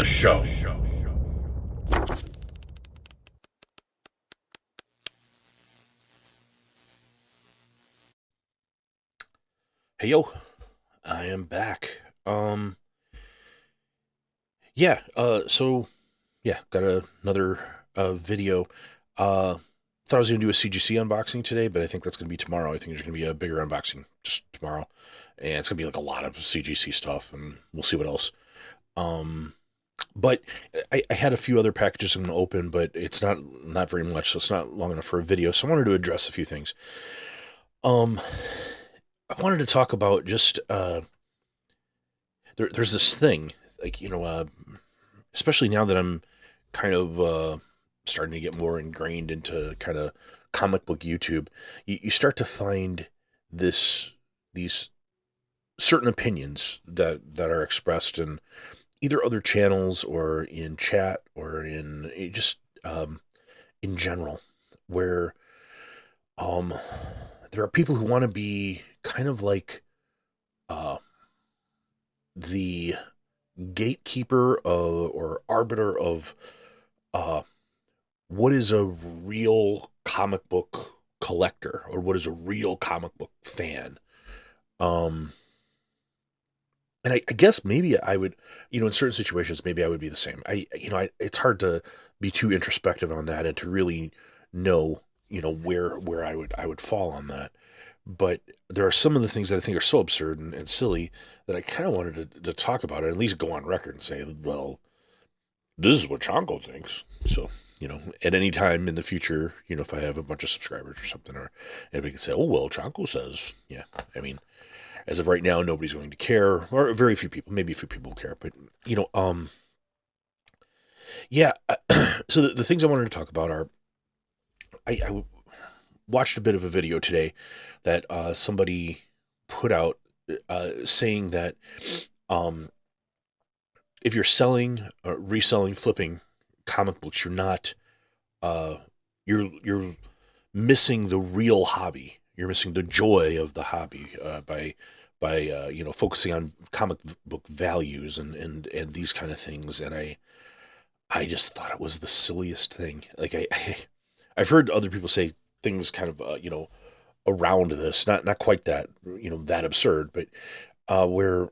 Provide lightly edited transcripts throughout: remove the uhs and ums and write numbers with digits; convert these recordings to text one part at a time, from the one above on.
the show. Hey yo, I am back. Yeah, got another video. Uh Thought I was gonna do a CGC unboxing today, but I think that's gonna be tomorrow. I think there's gonna be a bigger unboxing just tomorrow. And it's gonna be like a lot of CGC stuff and we'll see what else. Um but I had a few other packages I'm gonna open, but it's not very much, so it's not long enough for a video. So I wanted to address a few things. Um I wanted to talk about just there's this thing like especially now that I'm kind of starting to get more ingrained into kind of comic book YouTube. You start to find these certain opinions that are expressed in either other channels or in chat or in just in general, where um there are people who want to be kind of like uh the gatekeeper or arbiter of uh, what is a real comic book collector or what is a real comic book fan. Um, and I guess maybe I would, in certain situations, maybe I would be the same. It's hard to be too introspective on that and to really know, where I would fall on that. But there are some of the things that I think are so absurd and silly that I kind of wanted to talk about it, at least go on record and say, well, this is what Chonko thinks. So, at any time in the future, if I have a bunch of subscribers or something, or anybody can say, oh, well, Chonko says, yeah. I mean, as of right now, nobody's going to care, or very few people, maybe a few people will care, but, yeah. So the things I wanted to talk about are, I watched a bit of a video today that somebody put out saying that um, if you're selling, reselling, flipping comic books, you're not uh, you're missing the real hobby. You're missing the joy of the hobby by focusing on comic book values and these kind of things. And I just thought it was the silliest thing. Like I've heard other people say things kind of around this, not quite that that absurd, but where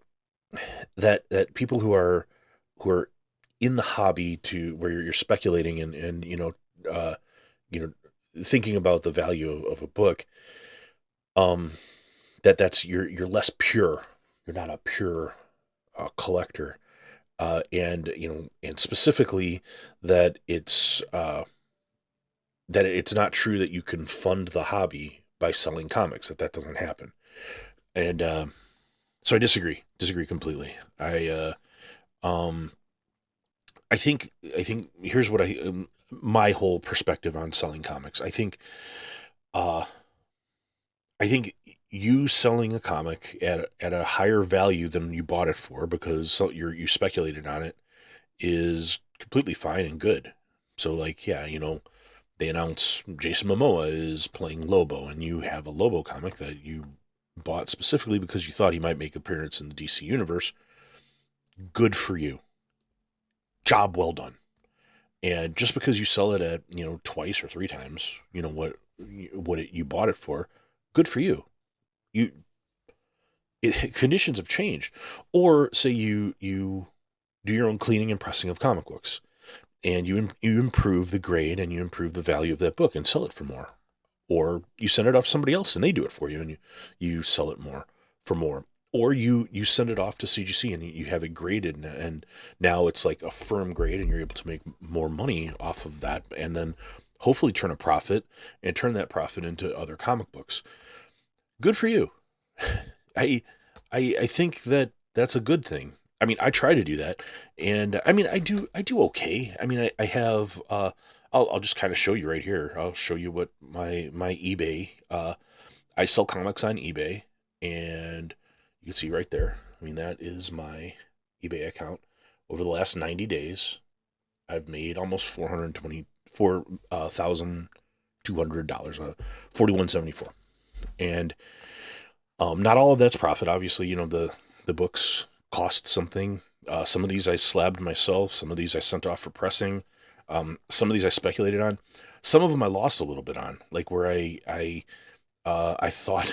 that people who are in the hobby to where you're speculating and uh, you know thinking about the value of a book, um that's you're less pure. You're not a pure collector, and specifically that it's not true that you can fund the hobby by selling comics. That doesn't happen. And so I disagree completely. Um I think here's what my whole perspective on selling comics. Uh I think you selling a comic at a higher value than you bought it for because you speculated on it is completely fine and good. So like, yeah, they announce Jason Momoa is playing Lobo, and you have a Lobo comic that you bought specifically because you thought he might make an appearance in the DC universe. Good for you. Job well done. And just because you sell it at twice or three times, you bought it for, good for you. You conditions have changed, or say you do your own cleaning and pressing of comic books, and you improve the grade and you improve the value of that book and sell it for more, or you send it off to somebody else and they do it for you and you sell it more for more, or you send it off to CGC and you have it graded and now it's like a firm grade and you're able to make more money off of that and then hopefully turn a profit and turn that profit into other comic books. Good for you. I I think that that's a good thing. I mean, I try to do that, and I mean, I do okay. I mean, I have I'll just kind of show you right here. I'll show you what my eBay. I sell comics on eBay, and you can see right there. I mean, that is my eBay account. Over the last 90 days, I've made almost $424,200, 41.74, and not all of that's profit. Obviously, the books cost something. Some of these I slabbed myself. Some of these I sent off for pressing. Some of these I speculated on. Some of them I lost a little bit on, like where I thought,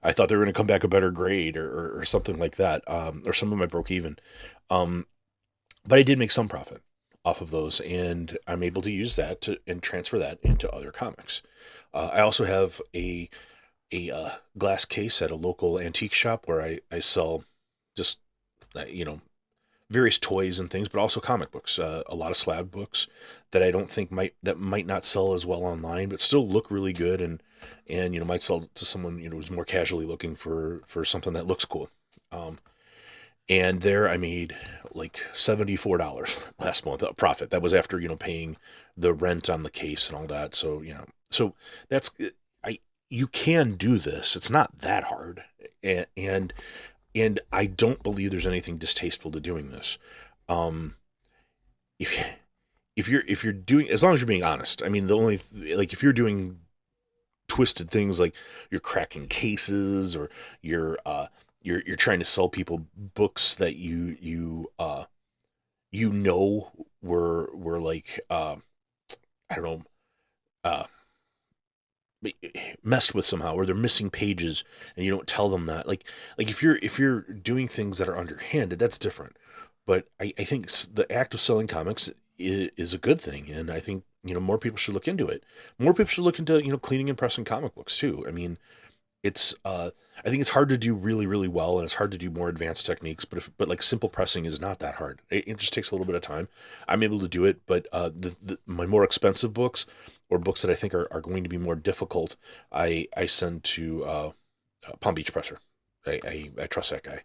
I thought they were going to come back a better grade or something like that. Or some of them I broke even. Um, but I did make some profit off of those, and I'm able to use that to and transfer that into other comics. I also have a glass case at a local antique shop where I sell just you know various toys and things, but also comic books. A lot of slab books that I don't think might not sell as well online, but still look really good and might sell to someone who's more casually looking for something that looks cool. Um, and there I made like $74 last month profit. That was after paying the rent on the case and all that. So so that's I you can do this. It's not that hard, and I don't believe there's anything distasteful to doing this. Um, if if you're doing, as long as you're being honest. I mean, the only like if you're doing twisted things like you're cracking cases or you're trying to sell people books that were like I don't know uh messed with somehow, or they're missing pages and you don't tell them that, like if you're doing things that are underhanded, that's different. But I think the act of selling comics is a good thing, and I think more people should look into it. More people should look into cleaning and pressing comic books too. I mean, it's I think it's hard to do really really well, and it's hard to do more advanced techniques, but like simple pressing is not that hard. It just takes a little bit of time. I'm able to do it, but my more expensive books, or books that I think are going to be more difficult, I send to Palm Beach Presser. I trust that guy.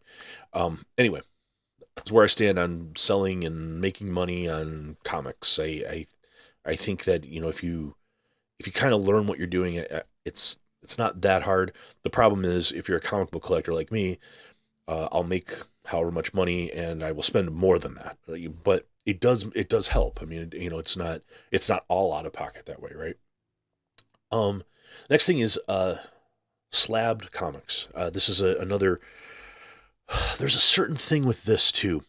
Anyway, that's where I stand on selling and making money on comics. I think that if you kind of learn what you're doing, it's not that hard. The problem is if you're a comic book collector like me, I'll make however much money and I will spend more than that. But it does help. I mean, it's not all out of pocket that way, right? Um, Next thing is slabbed comics. This is another. There's a certain thing with this too,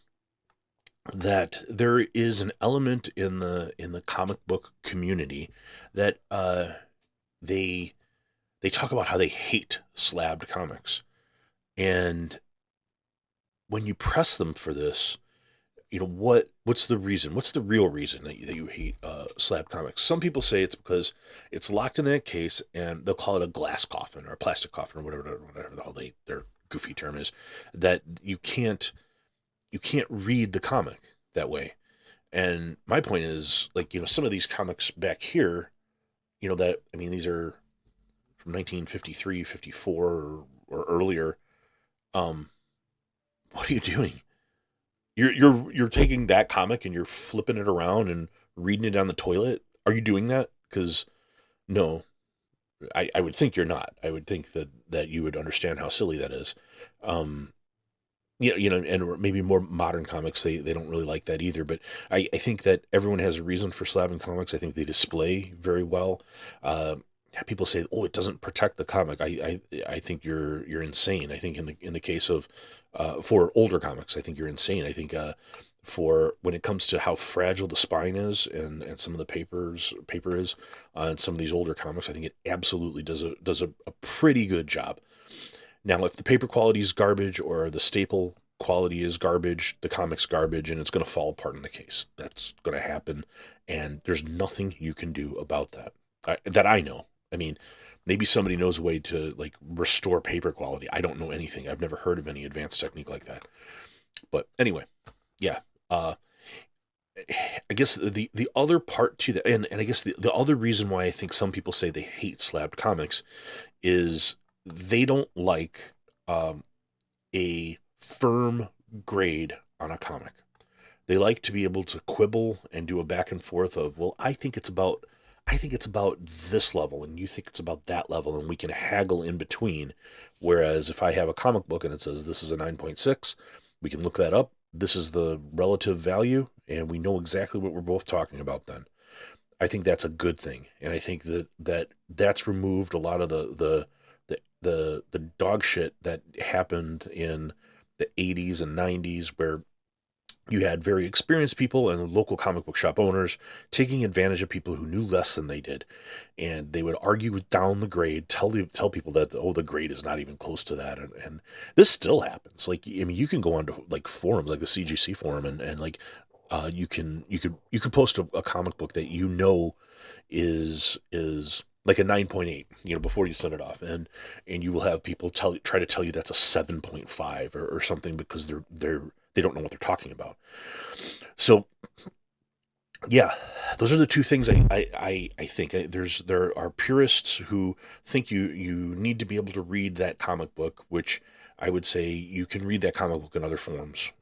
that there is an element in the comic book community that they they talk about how they hate slabbed comics, and when you press them for this, what's the reason? What's the real reason that you hate slab comics? Some people say it's because it's locked in that case, and they'll call it a glass coffin or a plastic coffin or whatever the hell their goofy term is. That you can't read the comic that way. And my point is, like, some of these comics back here, that I mean, these are from 1953, 54, or earlier. Um, what are you doing? You're taking that comic and you're flipping it around and reading it down the toilet. Are you doing that? Because no, I would think you're not. I would think that you would understand how silly that is. Um, and maybe more modern comics, they don't really like that either. But I think that everyone has a reason for slabbing comics. I think they display very well. Uh, People say, "Oh, it doesn't protect the comic." I think you're insane. I think in the case of for older comics, I think you're insane. I think for when it comes to how fragile the spine is and some of the paper is on some of these older comics, I think it absolutely does a pretty good job. Now, if the paper quality is garbage or the staple quality is garbage, the comic's garbage, and it's going to fall apart in the case. That's going to happen, and there's nothing you can do about that. That I know. I mean, maybe somebody knows a way to like restore paper quality. I don't know anything. I've never heard of any advanced technique like that. But anyway, yeah. I guess the other part to that, and I guess the other reason why I think some people say they hate slabbed comics is they don't like a firm grade on a comic. They like to be able to quibble and do a back and forth of, well, I think it's about this level and you think it's about that level, and we can haggle in between. Whereas if I have a comic book and it says this is a 9.6, we can look that up. This is the relative value, and we know exactly what we're both talking about then. I think that's a good thing, and I think that's removed a lot of the dog shit that happened in the 80s and 90s, where You had very experienced people and local comic book shop owners taking advantage of people who knew less than they did, and they would argue down the grade, tell people that, oh, the grade is not even close to that, and this still happens. Like, I mean, you can go onto like forums like the CGC forum, and like you could post a comic book that you know is like a 9.8, before you send it off, and you will have people try to tell you that's a 7.5 or something, because they don't know what they're talking about. So yeah, those are the two things I think. There are purists who think you need to be able to read that comic book, which I would say you can read that comic book in other forms.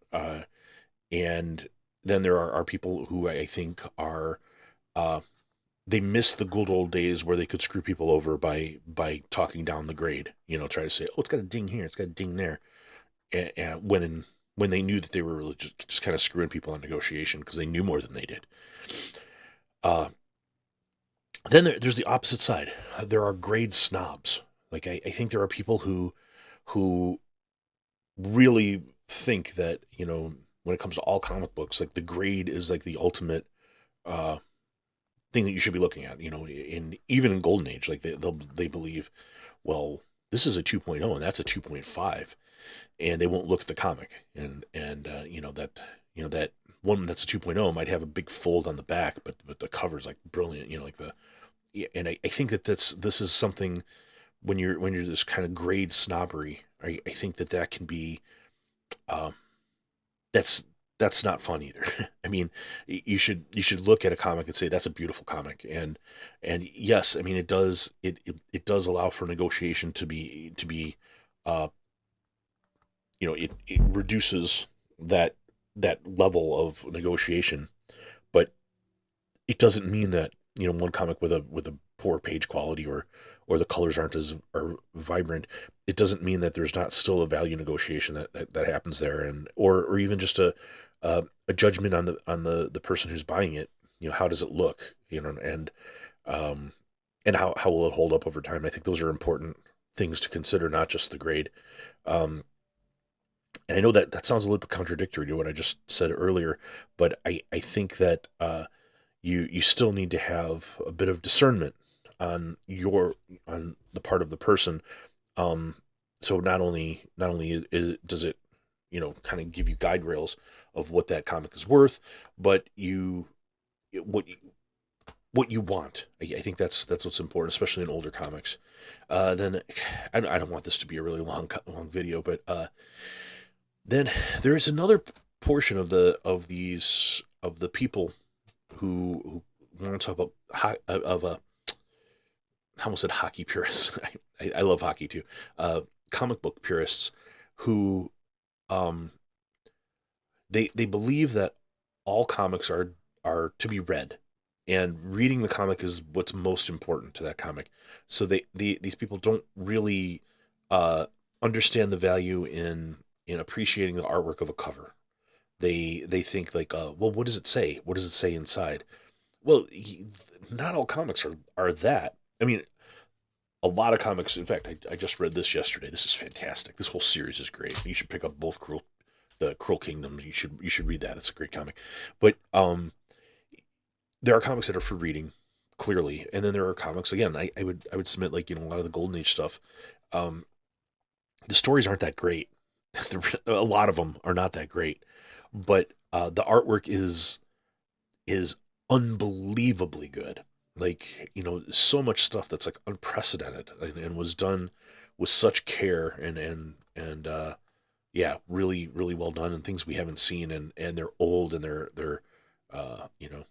And then there are people who I think are uh, they miss the good old days where they could screw people over by talking down the grade. Try to say, oh, it's got a ding here, it's got a ding there, and when they knew that they were really just kind of screwing people on negotiation because they knew more than they did. Uh, then there's the opposite side. There are grade snobs. Like, I think there are people who really think that, when it comes to all comic books, like the grade is like the ultimate uh, thing that you should be looking at. Even in Golden Age, like they believe, well, this is a 2.0 and that's a 2.5, and they won't look at the comic, and that one that's a 2.0 might have a big fold on the back, but the cover's like brilliant. Like the yeah, and I think that this is something, when you're this kind of grade snobbery. I think that can be um, that's that's not fun either. I mean, you should look at a comic and say that's a beautiful comic, and yes, I mean it does allow for negotiation to be uh, it reduces that level of negotiation, but it doesn't mean that, one comic with a poor page quality, or the colors aren't as are vibrant. It doesn't mean that there's not still a value negotiation that happens there, and or even just a judgment on the person who's buying it. How does it look? Um, and how will it hold up over time? I think those are important things to consider, not just the grade. Um, and I know that sounds a little bit contradictory to what I just said earlier, but I think that you still need to have a bit of discernment on the part of the person. Um, so not only does it, kind of give you guide rails of what that comic is worth, but what you what you want. I think that's what's important, especially in older comics. Then I don't want this to be a really long video, but then there is another portion of the people who want to talk about I almost said hockey purists. I love hockey too. Comic book purists who um, they believe that all comics are to be read, and reading the comic is what's most important to that comic. So these people don't really uh, understand the value in appreciating the artwork of a cover. They think like, well, what does it say? What does it say inside? Well, not all comics are that. I mean, a lot of comics. In fact, I just read this yesterday. This is fantastic. This whole series is great. You should pick up both the Cruel Kingdoms. You should read that. It's a great comic. But there are comics that are for reading, clearly, and then there are comics. Again, I would submit, like, a lot of the Golden Age stuff. Um, the stories aren't that great. A lot of them are not that great, but the artwork is unbelievably good. Like, so much stuff that's like unprecedented, and was done with such care, and yeah, really really well done, and things we haven't seen, and they're old, and they're uh, you know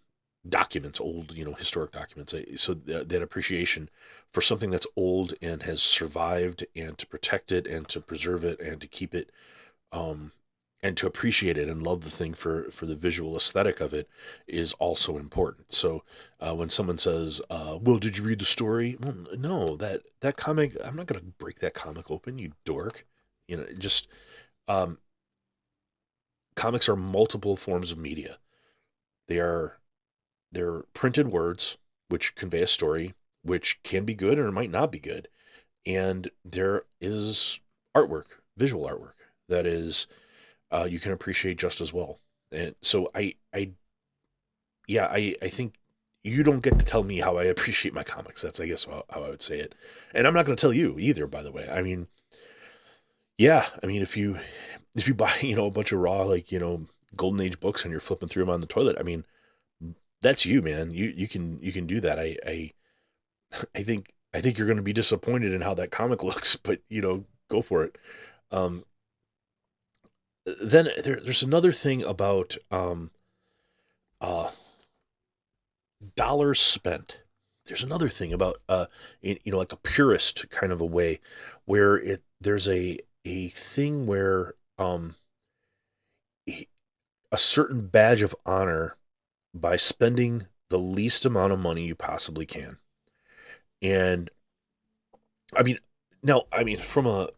documents, old, historic documents. So that appreciation for something that's old and has survived, and to protect it and to preserve it and to keep it, um, and to appreciate it and love the thing for the visual aesthetic of it, is also important. So when someone says, "Well, did you read the story?" Well, no, that comic. I'm not gonna break that comic open, you dork. Just um, comics are multiple forms of media. They are they're printed words which convey a story, which can be good or might not be good, and there is artwork, visual artwork, that is you can appreciate just as well. And so I think you don't get to tell me how I appreciate my comics. That's, I guess, how I would say it. And I'm not going to tell you either, by the way. I mean, yeah, I mean, if you buy, a bunch of raw, like, golden age books and you're flipping through them on the toilet, I mean, that's you, man. You can do that. I think you're going to be disappointed in how that comic looks, but go for it. Um, then there's another thing about uh, dollars spent. There's another thing about like a purist kind of a way, where there's a thing where a certain badge of honor by spending the least amount of money you possibly can. And I mean, now, I mean, a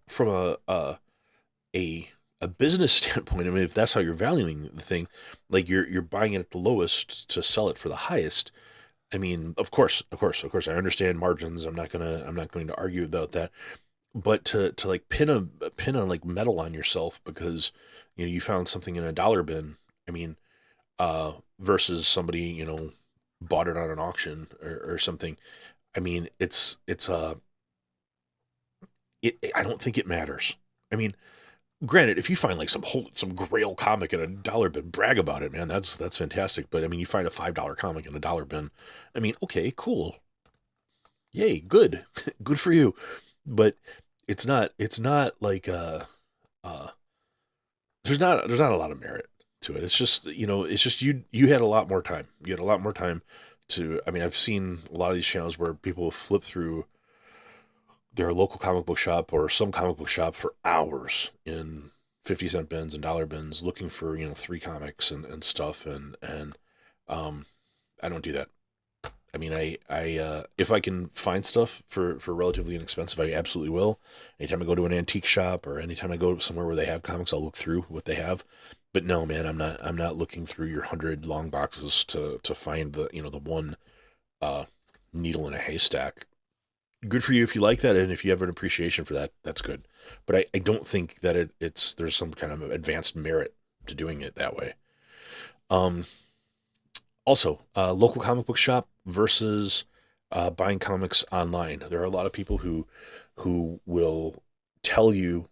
a business standpoint, I mean, if that's how you're valuing the thing, like you're buying it at the lowest to sell it for the highest. I mean, of course, I understand margins. I'm not going to argue about that. But to like pin a like medal on yourself because you found something in a dollar bin. I mean, versus somebody bought it on an auction or something. I mean, I don't think it matters. I mean, granted, if you find like some Grail comic in a dollar bin, brag about it, man. That's fantastic. But I mean, you find a $5 comic in a dollar bin. I mean, okay, cool, yay, good, good for you. But it's not like uh there's not a lot of merit to it. It's just you had a lot more time. You had a lot more time to. I mean, I've seen a lot of these channels where people flip through their local comic book shop or some comic book shop for hours in 50-cent bins and dollar bins looking for, three comics and stuff. And I don't do that. I mean, if I can find stuff for relatively inexpensive, I absolutely will. Anytime I go to an antique shop or anytime I go somewhere where they have comics, I'll look through what they have. But no, man, I'm not looking through your 100 long boxes to find the one uh, needle in a haystack. Good for you if you like that, and if you have an appreciation for that, that's good. But I don't think that there's some kind of advanced merit to doing it that way. Um, Also, local comic book shop versus buying comics online. There are a lot of people who will tell you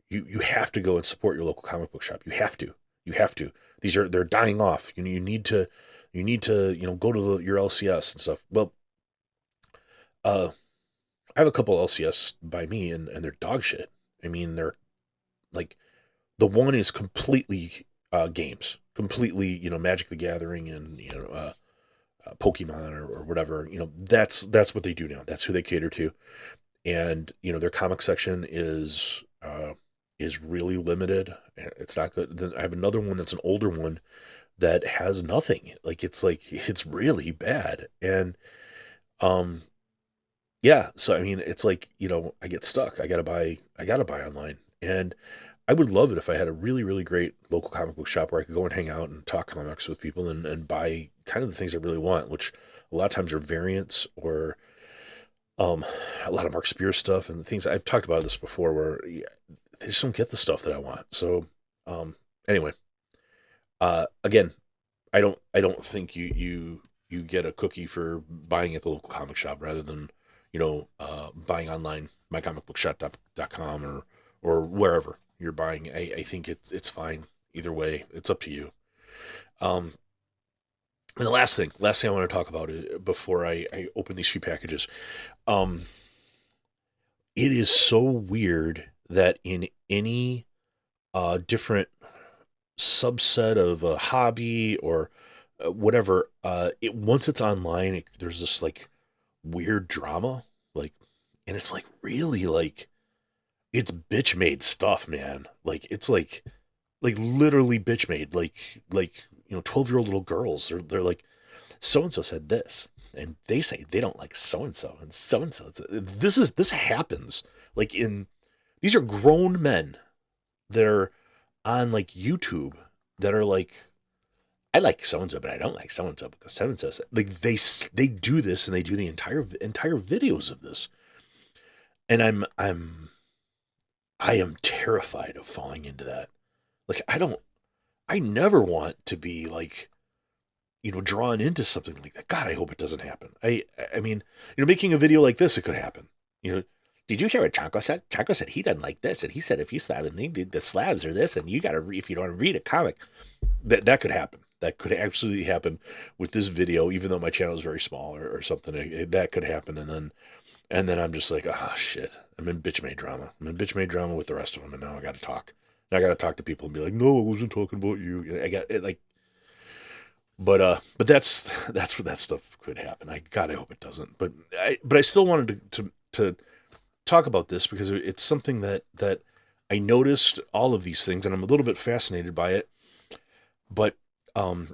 you have to go and support your local comic book shop. You have to. You have to. They're dying off. You need to go to your LCS and stuff. Well, uh, I have a couple LCS by me, and they're dog shit. I mean, they're like the one is completely games, completely Magic the Gathering and Pokemon or whatever. That's what they do now. That's who they cater to, and their comic section is really limited. It's not good. Then I have another one that's an older one that has nothing. It's really bad, and um yeah. So I mean, it's like I get stuck. I gotta buy online, and I would love it if I had a really, really great local comic book shop where I could go and hang out and talk comics with people and buy kind of the things I really want, which a lot of times are variants or um, a lot of Mark Spear stuff and things. I've talked about this before where they just don't get the stuff that I want. So um, anyway, again, I don't think you get a cookie for buying at the local comic shop rather than buying online, mycomicbookshop.com or wherever you're buying. I think it's fine either way. It's up to you. Um, and the last thing I want to talk about before I open these few packages, um, it is so weird that in any different subset of a hobby or whatever, once it's online, there's this like weird drama, like, and it's like really like it's bitch made stuff, man. Like it's like literally bitch made, like 12-year-old little girls. They're like, so and so said this, and they say they don't like so and so. This happens like in these are grown men that are on like YouTube that are like, I like so and so, but I don't like so and so because so and so said. Like they do this and they do the entire videos of this, and I am terrified of falling into that. Like I don't. I never want to be like, drawn into something like that. God, I hope it doesn't happen. I mean, making a video like this, it could happen. Did you hear what Chonko said? Chonko said he doesn't like this, and he said if you slab and the slabs are this, and you got to if you don't read a comic, that could happen. That could absolutely happen with this video, even though my channel is very small or something. That could happen, and then I'm just like, oh shit, I'm in bitch made drama. I'm in bitch made drama with the rest of them, and now I got to talk. Now I got to talk to people and be like, no, I wasn't talking about you. I got it like. But that's where that stuff could happen. I hope it doesn't. But I still wanted to talk about this because it's something that I noticed all of these things, and I'm a little bit fascinated by it. But I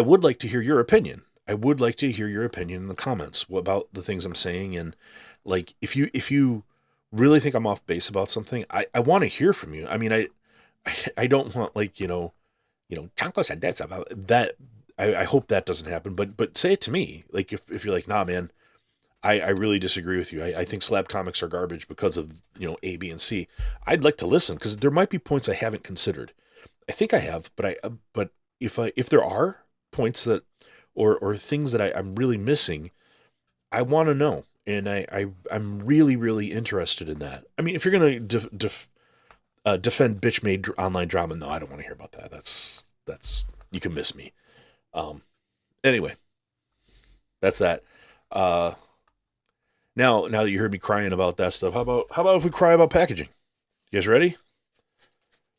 would like to hear your opinion. I would like to hear your opinion in the comments about the things I'm saying, and like if you really think I'm off base about something, I want to hear from you. I mean, I don't want like Chonko said that's about that. I hope that doesn't happen, but say it to me. Like if you're like, nah, man, I really disagree with you. I think slab comics are garbage because of A, B, and C. I'd like to listen because there might be points I haven't considered. I think I have, but if there are points that or things that I'm really missing, I want to know, and I'm really really interested in that. I mean, if you're gonna defend bitch made online drama, no, I don't want to hear about that. That's you can miss me. Anyway, that's that. Now that you heard me crying about that stuff, how about if we cry about packaging? You guys ready?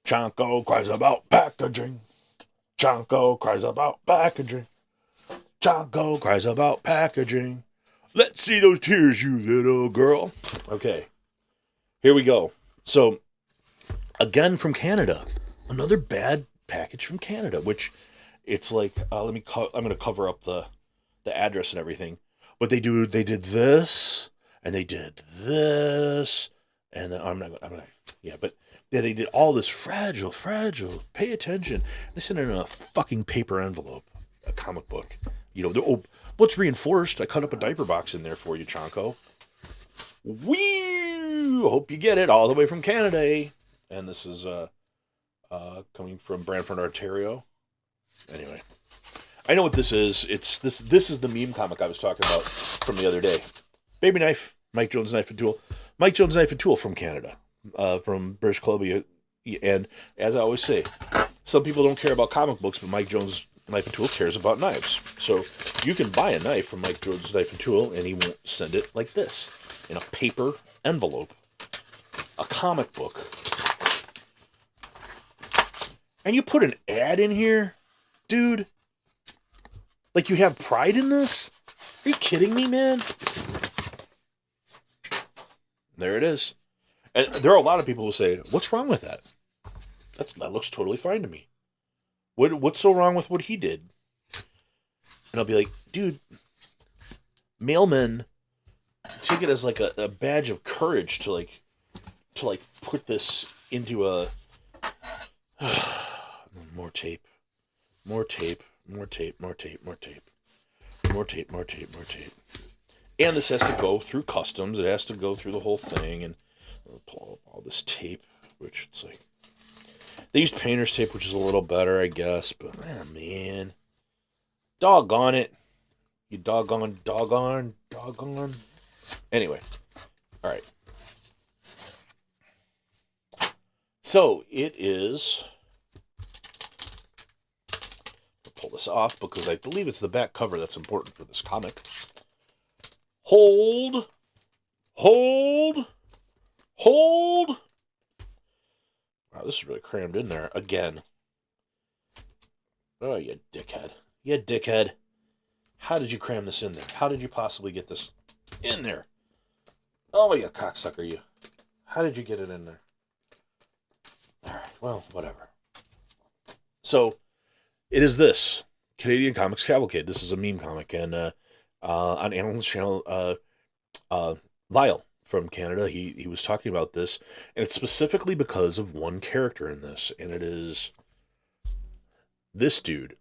Chonko cries about packaging. Chonko cries about packaging. Chonko cries about packaging. Let's see those tears, you little girl. Okay, here we go. So, again from Canada, another bad package from Canada, which it's like, I'm going to cover up the address and everything. But they did this, and they did this, and they did all this fragile, pay attention. They sent it in a fucking paper envelope, a comic book. What's reinforced? I cut up a diaper box in there for you, Chonko. Wee! Hope you get it all the way from Canada, eh? And this is coming from Brantford, Ontario. Anyway, I know what this is. This is the meme comic I was talking about from the other day. Baby knife, Mike Jones knife and tool. Mike Jones knife and tool from Canada, from British Columbia. And as I always say, some people don't care about comic books, but Mike Jones knife and tool cares about knives. So you can buy a knife from Mike Jones knife and tool, and he won't send it like this in a paper envelope, a comic book. And you put an ad in here, dude. Like you have pride in this? Are you kidding me, man? There it is. And there are a lot of people who say, what's wrong with that? That looks totally fine to me. What's so wrong with what he did? And I'll be like, dude, mailmen take it as like a badge of courage to put this into a more tape. And this has to go through customs. It has to go through the whole thing, and pull up all this tape, which it's like they used painter's tape, which is a little better, I guess. But man, doggone it, you doggone. Anyway, all right. So it is. I'll pull this off because I believe it's the back cover that's important for this comic. Hold. Wow, this is really crammed in there again. Oh, you dickhead. How did you cram this in there? How did you possibly get this in there? Oh, you cocksucker, you. How did you get it in there? Alright, well, whatever. So, it is this. Canadian Comics Cavalcade. This is a meme comic, and on Alan's channel, Lyle from Canada, he was talking about this, and it's specifically because of one character in this, and it is this dude.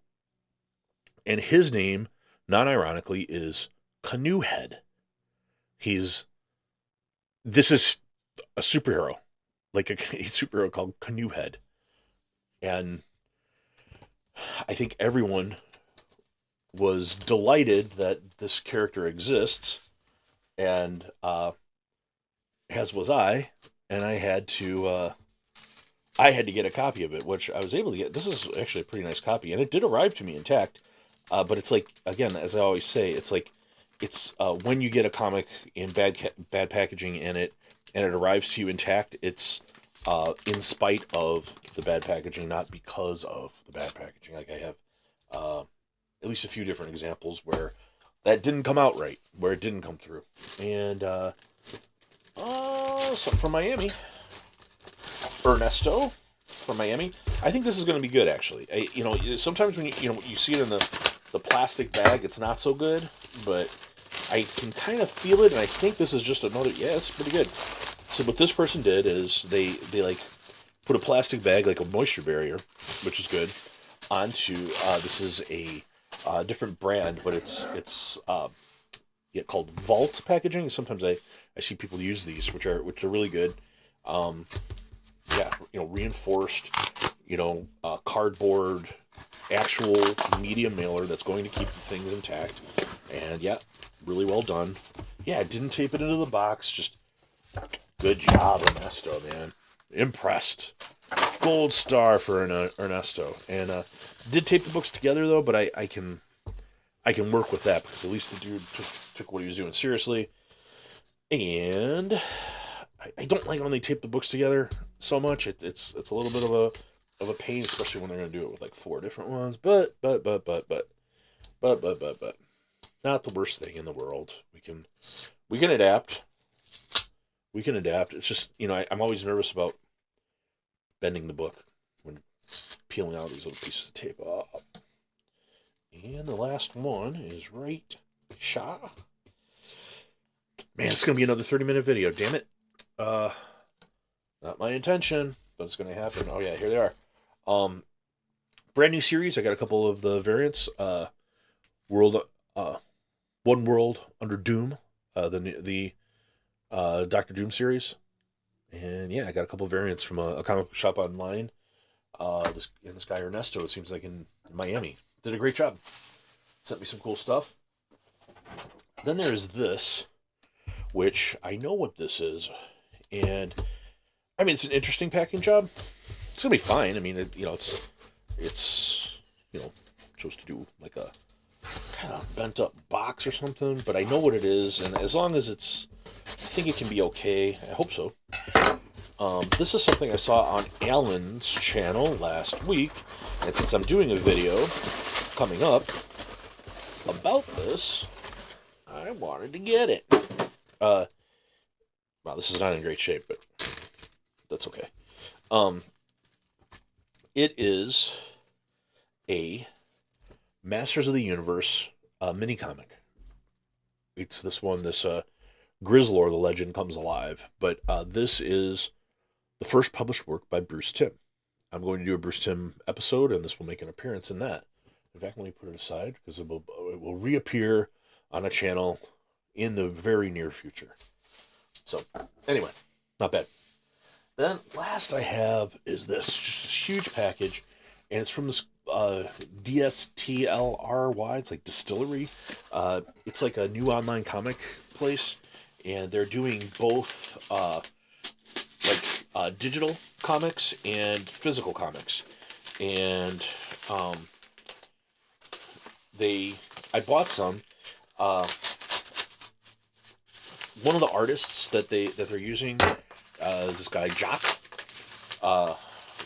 And his name, non-ironically, is Canoehead. This is a superhero, like a superhero called Canoehead. And I think everyone was delighted that this character exists, and as was I, and I had to get a copy of it, which I was able to get. This is actually a pretty nice copy, and it did arrive to me intact. But it's like, again, as I always say, it's like it's when you get a comic in bad packaging and it arrives to you intact, it's in spite of the bad packaging, not because of the bad packaging. Like I have at least a few different examples where that didn't come out right, where it didn't come through, and something from Miami. Ernesto from Miami. I think this is going to be good, actually. Sometimes when you see it in the plastic bag, it's not so good, but I can kind of feel it, and I think this is just another. Yeah, it's pretty good. So what this person did is they like put a plastic bag, like a moisture barrier, which is good, onto. This is a different brand, but it's called Vault packaging. Sometimes I see people use these, which are really good. Reinforced, cardboard, actual media mailer that's going to keep the things intact. And yeah, really well done. Yeah, didn't tape it into the box. Just good job, Ernesto, man. Impressed. Gold star for Ernesto. And did tape the books together though, but I can work with that because at least the dude took what he was doing seriously. And I don't like when they tape the books together so much. It's a little bit of a pain, especially when they're gonna do it with like 4 different ones. But not the worst thing in the world. We can adapt. We can adapt. It's just I'm always nervous about bending the book when peeling out these little pieces of tape off. And the last one is right. Shaw. Man, it's gonna be another 30-minute video. Damn it. Not my intention, but it's going to happen. Oh yeah, here they are. Brand new series. I got a couple of the variants. One World Under Doom. The Doctor Doom series. And yeah, I got a couple of variants from a comic shop online. This guy Ernesto, it seems like in Miami, did a great job. Sent me some cool stuff. Then there's this, which I know what this is. And I mean, it's an interesting packing job. It's gonna be fine. I mean, it's supposed to do like a kind of bent up box or something. But I know what it is, and as long as I think it can be okay. I hope so. This is something I saw on Alan's channel last week, and since I'm doing a video coming up about this, I wanted to get it. Wow, this is not in great shape, but that's okay. It is a Masters of the Universe mini comic. It's this one, this Grizzlor, the legend comes alive. But this is the first published work by Bruce Timm. I'm going to do a Bruce Timm episode, and this will make an appearance in that. In fact, let me put it aside because it will reappear on a channel in the very near future. So, anyway, not bad. Then, last I have is this, just this huge package, and it's from this DSTLRY, it's like distillery. It's like a new online comic place, and they're doing both digital comics and physical comics. And I bought some. One of the artists that they're using is this guy Jock,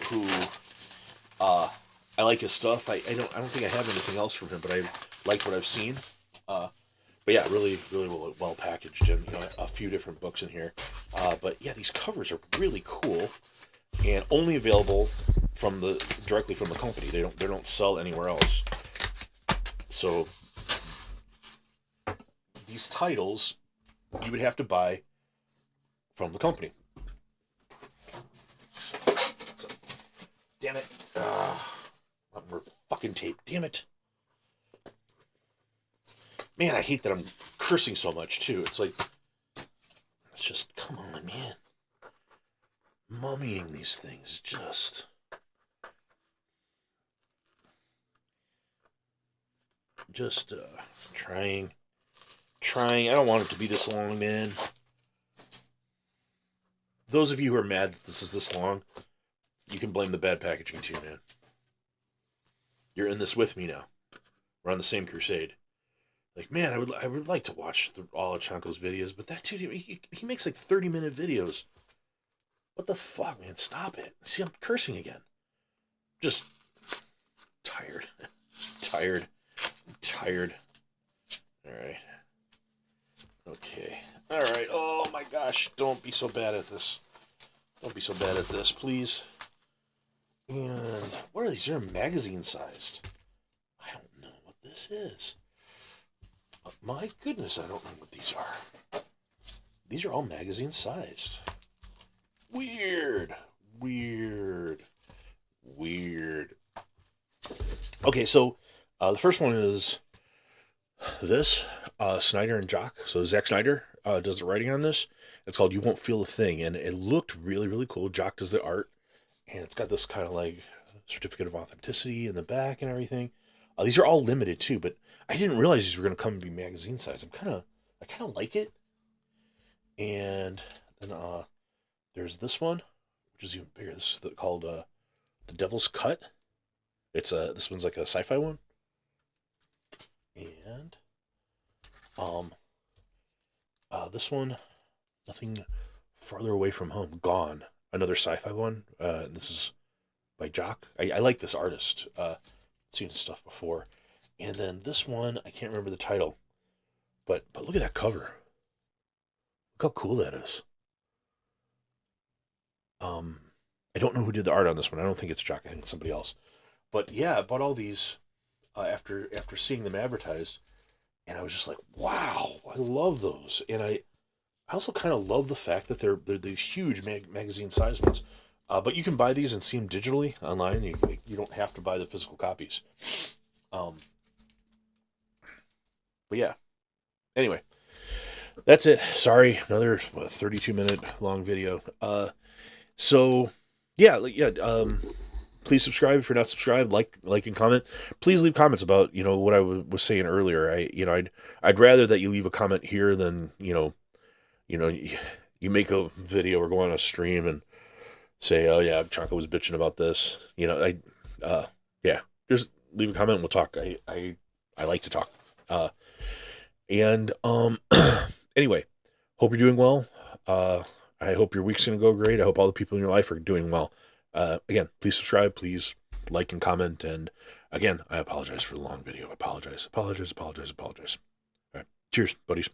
who I like his stuff. I don't think I have anything else from him, but I like what I've seen. But yeah, really well packaged, and a few different books in here. But yeah, these covers are really cool, and only available directly from the company. They don't sell anywhere else. So these titles you would have to buy from the company. So, damn it. Not more fucking tape. Damn it. Man, I hate that I'm cursing so much, too. It's like, it's just, come on, man. Mummying these things, just... Just trying. I don't want it to be this long, man. Those of you who are mad that this is this long, you can blame the bad packaging too, man. You're in this with me now. We're on the same crusade. Like, man, I would like to watch all of Chonko's videos, but that dude, he makes like 30-minute videos. What the fuck, man? Stop it. See, I'm cursing again. Just tired. Tired. Alright. Okay. Alright. Oh my gosh. Don't be so bad at this. Don't be so bad at this, please. And what are these? They're magazine sized. I don't know what this is. But my goodness, I don't know what these are. These are all magazine sized. Weird. Okay, so the first one is this, Snyder and Jock. So Zack Snyder does the writing on this. It's called You Won't Feel a Thing, and it looked really, really cool. Jock does the art, and it's got this kind of like certificate of authenticity in the back and everything. These are all limited too, but I didn't realize these were going to come and be magazine size. I kind of like it. And then there's this one, which is even bigger. This is called The Devil's Cut. It's this one's like a sci-fi one. And this one, Nothing Farther Away from Home, Gone. Another sci-fi one. This is by Jock. I like this artist. Seen his stuff before. And then this one, I can't remember the title, but look at that cover. Look how cool that is. I don't know who did the art on this one. I don't think it's Jock. I think it's somebody else. But yeah, I bought all these after seeing them advertised, and I was just like, wow, I love those. And I also kind of love the fact that they're these huge magazine sized ones. But you can buy these and see them digitally online. You don't have to buy the physical copies. But yeah. Anyway, that's it. Sorry, another 32-minute long video. So yeah. Please subscribe if you're not subscribed. Like and comment. Please leave comments about what I was saying earlier. I'd rather that you leave a comment here than you make a video or go on a stream and say, oh yeah, Chonko was bitching about this. Yeah, just leave a comment and we'll talk. I like to talk. Anyway, hope you're doing well. I hope your week's going to go great. I hope all the people in your life are doing well. Again, please subscribe, please like and comment. And again, I apologize for the long video. I apologize. All right. Cheers, buddies.